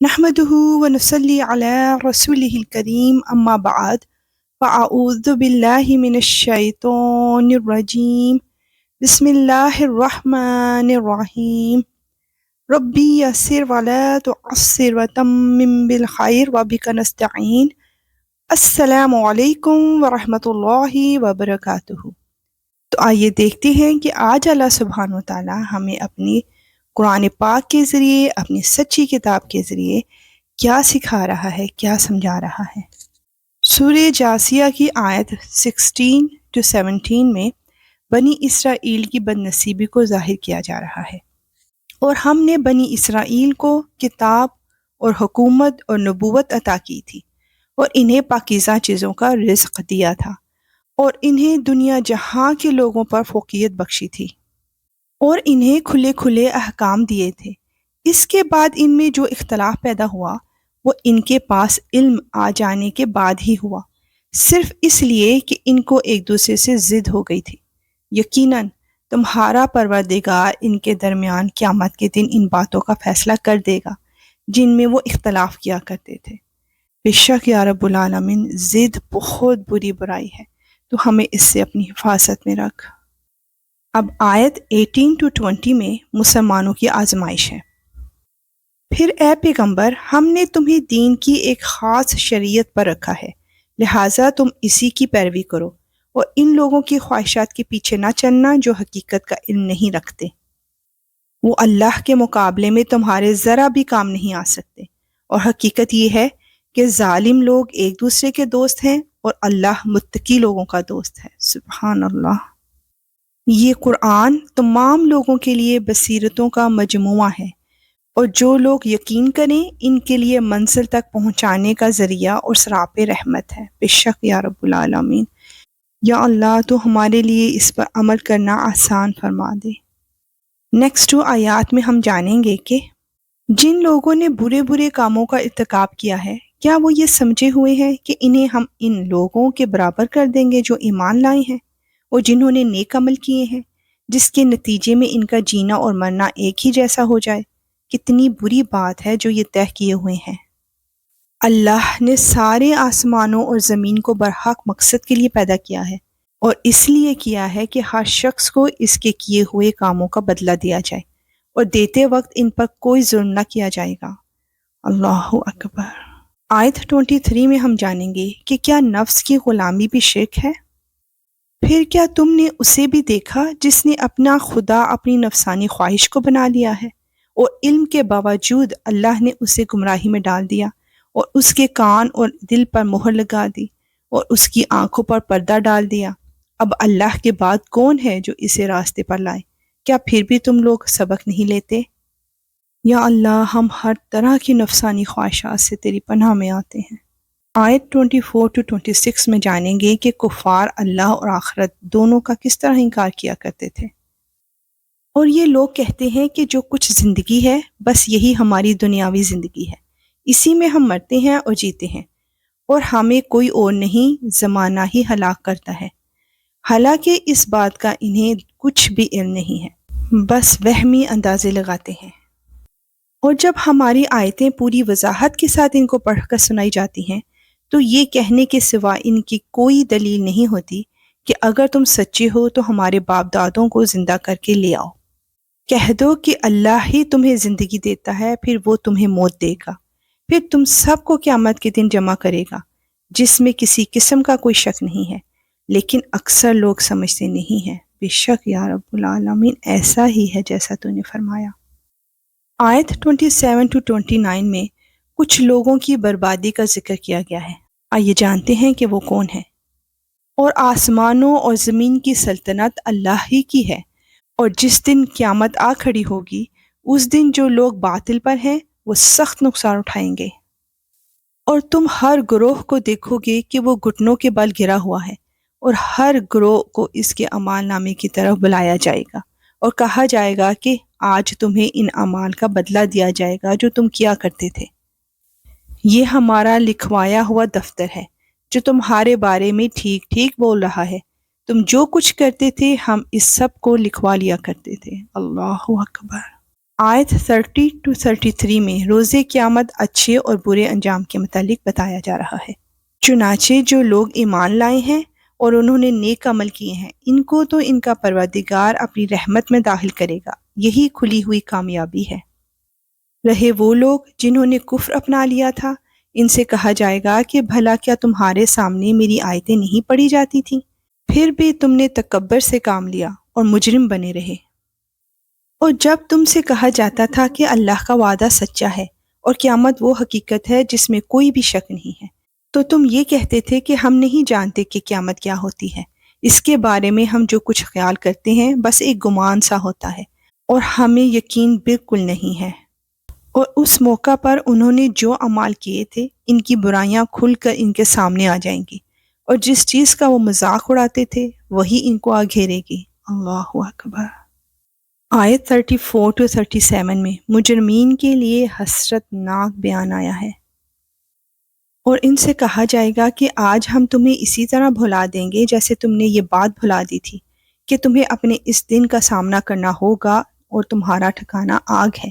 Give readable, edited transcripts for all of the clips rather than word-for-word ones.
نحمده ونصلي على رسوله الكريم أما بعد فأعوذ بالله من الشيطان الرجيم بسم الله الرحمن الرحيم ربي يسر ولا تعسر وتمم بالخير وبك نستعين السلام علیکم ورحمۃ اللہ وبرکاتہ۔ تو آئیے دیکھتے ہیں کہ آج اللہ سبحانہ و تعالی ہمیں اپنی قرآن پاک کے ذریعے، اپنی سچی کتاب کے ذریعے کیا سکھا رہا ہے، کیا سمجھا رہا ہے۔ سورہ جاسیہ کی آیت 16 to 17 میں بنی اسرائیل کی بد نصیبی کو ظاہر کیا جا رہا ہے، اور ہم نے بنی اسرائیل کو کتاب اور حکومت اور نبوت عطا کی تھی، اور انہیں پاکیزہ چیزوں کا رزق دیا تھا، اور انہیں دنیا جہاں کے لوگوں پر فوقیت بخشی تھی، اور انہیں کھلے کھلے احکام دیے تھے۔ اس کے بعد ان میں جو اختلاف پیدا ہوا وہ ان کے پاس علم آ جانے کے بعد ہی ہوا، صرف اس لیے کہ ان کو ایک دوسرے سے ضد ہو گئی تھی۔ یقیناً تمہارا پروردگار ان کے درمیان قیامت کے دن ان باتوں کا فیصلہ کر دے گا جن میں وہ اختلاف کیا کرتے تھے۔ بے شک یا رب العالمین، ضد بہت بری برائی ہے، تو ہمیں اس سے اپنی حفاظت میں رکھ۔ اب آیت 18 to 20 میں مسلمانوں کی آزمائش ہے۔ پھر اے پیغمبر، ہم نے تمہیں دین کی ایک خاص شریعت پر رکھا ہے، لہٰذا تم اسی کی پیروی کرو، اور ان لوگوں کی خواہشات کے پیچھے نہ چلنا جو حقیقت کا علم نہیں رکھتے۔ وہ اللہ کے مقابلے میں تمہارے ذرا بھی کام نہیں آ سکتے، اور حقیقت یہ ہے کہ ظالم لوگ ایک دوسرے کے دوست ہیں اور اللہ متقی لوگوں کا دوست ہے۔ سبحان اللہ۔ یہ قرآن تمام لوگوں کے لیے بصیرتوں کا مجموعہ ہے، اور جو لوگ یقین کریں ان کے لیے منزل تک پہنچانے کا ذریعہ اور سراپ رحمت ہے۔ بے شک یا رب العالمین، یا اللہ تو ہمارے لیے اس پر عمل کرنا آسان فرما دے۔ نیکسٹ 2 آیات میں ہم جانیں گے کہ جن لوگوں نے برے برے کاموں کا ارتکاب کیا ہے، کیا وہ یہ سمجھے ہوئے ہیں کہ انہیں ہم ان لوگوں کے برابر کر دیں گے جو ایمان لائے ہیں اور جنہوں نے نیک عمل کیے ہیں، جس کے نتیجے میں ان کا جینا اور مرنا ایک ہی جیسا ہو جائے۔ کتنی بری بات ہے جو یہ طے کیے ہوئے ہیں۔ اللہ نے سارے آسمانوں اور زمین کو برحق مقصد کے لیے پیدا کیا ہے، اور اس لیے کیا ہے کہ ہر شخص کو اس کے کیے ہوئے کاموں کا بدلہ دیا جائے، اور دیتے وقت ان پر کوئی ظلم نہ کیا جائے گا۔ اللہ اکبر۔ آیت 23 میں ہم جانیں گے کہ کیا نفس کی غلامی بھی شرک ہے؟ پھر کیا تم نے اسے بھی دیکھا جس نے اپنا خدا اپنی نفسانی خواہش کو بنا لیا ہے، اور علم کے باوجود اللہ نے اسے گمراہی میں ڈال دیا، اور اس کے کان اور دل پر مہر لگا دی، اور اس کی آنکھوں پر پردہ ڈال دیا۔ اب اللہ کے بعد کون ہے جو اسے راستے پر لائے؟ کیا پھر بھی تم لوگ سبق نہیں لیتے؟ یا اللہ، ہم ہر طرح کی نفسانی خواہشات سے تیری پناہ میں آتے ہیں۔ آیت 24 to 26 میں جانیں گے کہ کفار اللہ اور آخرت دونوں کا کس طرح انکار کیا کرتے تھے۔ اور یہ لوگ کہتے ہیں کہ جو کچھ زندگی ہے بس یہی ہماری دنیاوی زندگی ہے، اسی میں ہم مرتے ہیں اور جیتے ہیں، اور ہمیں کوئی اور نہیں، زمانہ ہی ہلاک کرتا ہے۔ حالانکہ اس بات کا انہیں کچھ بھی علم نہیں ہے، بس وہمی اندازے لگاتے ہیں۔ اور جب ہماری آیتیں پوری وضاحت کے ساتھ ان کو پڑھ کر سنائی جاتی ہیں تو یہ کہنے کے سوا ان کی کوئی دلیل نہیں ہوتی کہ اگر تم سچے ہو تو ہمارے باپ دادوں کو زندہ کر کے لے آؤ۔ کہہ دو کہ اللہ ہی تمہیں زندگی دیتا ہے، پھر وہ تمہیں موت دے گا، پھر تم سب کو قیامت کے دن جمع کرے گا، جس میں کسی قسم کا کوئی شک نہیں ہے، لیکن اکثر لوگ سمجھتے نہیں ہیں۔ بے شک یا رب العالمین، ایسا ہی ہے جیسا تو نے فرمایا۔ آیت 27 to 29 میں کچھ لوگوں کی بربادی کا ذکر کیا گیا ہے۔ آئیے جانتے ہیں کہ وہ کون ہیں۔ اور آسمانوں اور زمین کی سلطنت اللہ ہی کی ہے، اور جس دن قیامت آ کھڑی ہوگی اس دن جو لوگ باطل پر ہیں وہ سخت نقصان اٹھائیں گے۔ اور تم ہر گروہ کو دیکھو گے کہ وہ گھٹنوں کے بل گرا ہوا ہے، اور ہر گروہ کو اس کے اعمال نامے کی طرف بلایا جائے گا، اور کہا جائے گا کہ آج تمہیں ان اعمال کا بدلہ دیا جائے گا جو تم کیا کرتے تھے۔ یہ ہمارا لکھوایا ہوا دفتر ہے جو تمہارے بارے میں ٹھیک ٹھیک بول رہا ہے۔ تم جو کچھ کرتے تھے ہم اس سب کو لکھوا لیا کرتے تھے۔ اللہ اکبر۔ آیت 30 to 33 میں روز قیامت اچھے اور برے انجام کے متعلق بتایا جا رہا ہے۔ چنانچہ جو لوگ ایمان لائے ہیں اور انہوں نے نیک عمل کیے ہیں، ان کو تو ان کا پروردگار اپنی رحمت میں داخل کرے گا، یہی کھلی ہوئی کامیابی ہے۔ رہے وہ لوگ جنہوں نے کفر اپنا لیا تھا، ان سے کہا جائے گا کہ بھلا کیا تمہارے سامنے میری آیتیں نہیں پڑھی جاتی تھیں؟ پھر بھی تم نے تکبر سے کام لیا اور مجرم بنے رہے۔ اور جب تم سے کہا جاتا تھا کہ اللہ کا وعدہ سچا ہے اور قیامت وہ حقیقت ہے جس میں کوئی بھی شک نہیں ہے، تو تم یہ کہتے تھے کہ ہم نہیں جانتے کہ قیامت کیا ہوتی ہے، اس کے بارے میں ہم جو کچھ خیال کرتے ہیں بس ایک گمان سا ہوتا ہے اور ہمیں یقین بالکل نہیں ہے۔ اور اس موقع پر انہوں نے جو اعمال کیے تھے ان کی برائیاں کھل کر ان کے سامنے آ جائیں گی، اور جس چیز کا وہ مذاق اڑاتے تھے وہی ان کو آ گھیرے گی۔ اللہ اکبر۔ آیت 34 to 37 میں مجرمین کے لیے حسرت ناک بیان آیا ہے۔ اور ان سے کہا جائے گا کہ آج ہم تمہیں اسی طرح بھلا دیں گے جیسے تم نے یہ بات بھلا دی تھی کہ تمہیں اپنے اس دن کا سامنا کرنا ہوگا اور تمہارا ٹھکانہ آگ ہے،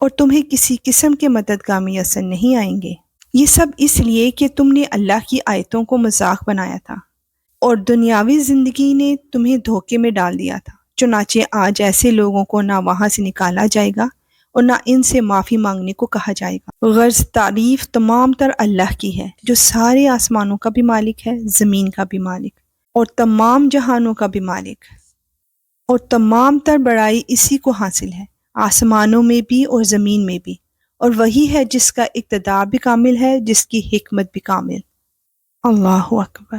اور تمہیں کسی قسم کے مددگار میسر نہیں آئیں گے۔ یہ سب اس لیے کہ تم نے اللہ کی آیتوں کو مذاق بنایا تھا اور دنیاوی زندگی نے تمہیں دھوکے میں ڈال دیا تھا۔ چنانچہ آج ایسے لوگوں کو نہ وہاں سے نکالا جائے گا اور نہ ان سے معافی مانگنے کو کہا جائے گا۔ غرض تعریف تمام تر اللہ کی ہے جو سارے آسمانوں کا بھی مالک ہے، زمین کا بھی مالک، اور تمام جہانوں کا بھی مالک، اور تمام تر بڑائی اسی کو حاصل ہے، آسمانوں میں بھی اور زمین میں بھی، اور وہی ہے جس کا اقتدار بھی کامل ہے، جس کی حکمت بھی کامل۔ اللہ اکبر۔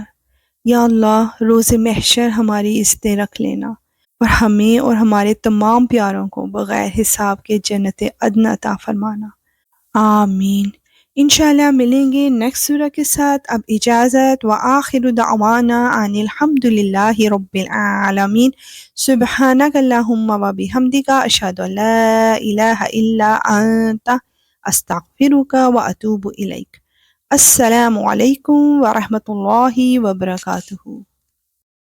یا اللہ، روز محشر ہماری عزتیں رکھ لینا اور ہمیں اور ہمارے تمام پیاروں کو بغیر حساب کے جنت عدن عطا فرمانا۔ آمین۔ انشاءاللہ ملیں گے نیکسٹ سورہ کے ساتھ۔ اب اجازت، وآخر دعوانا ان الحمد للہ رب العالمین۔ سبحانک اللہم وبحمدک، اشہد ان لا الہ الا انت، استغفرک واتوب الیک۔ السلام علیکم ورحمۃ اللہ وبرکاتہ۔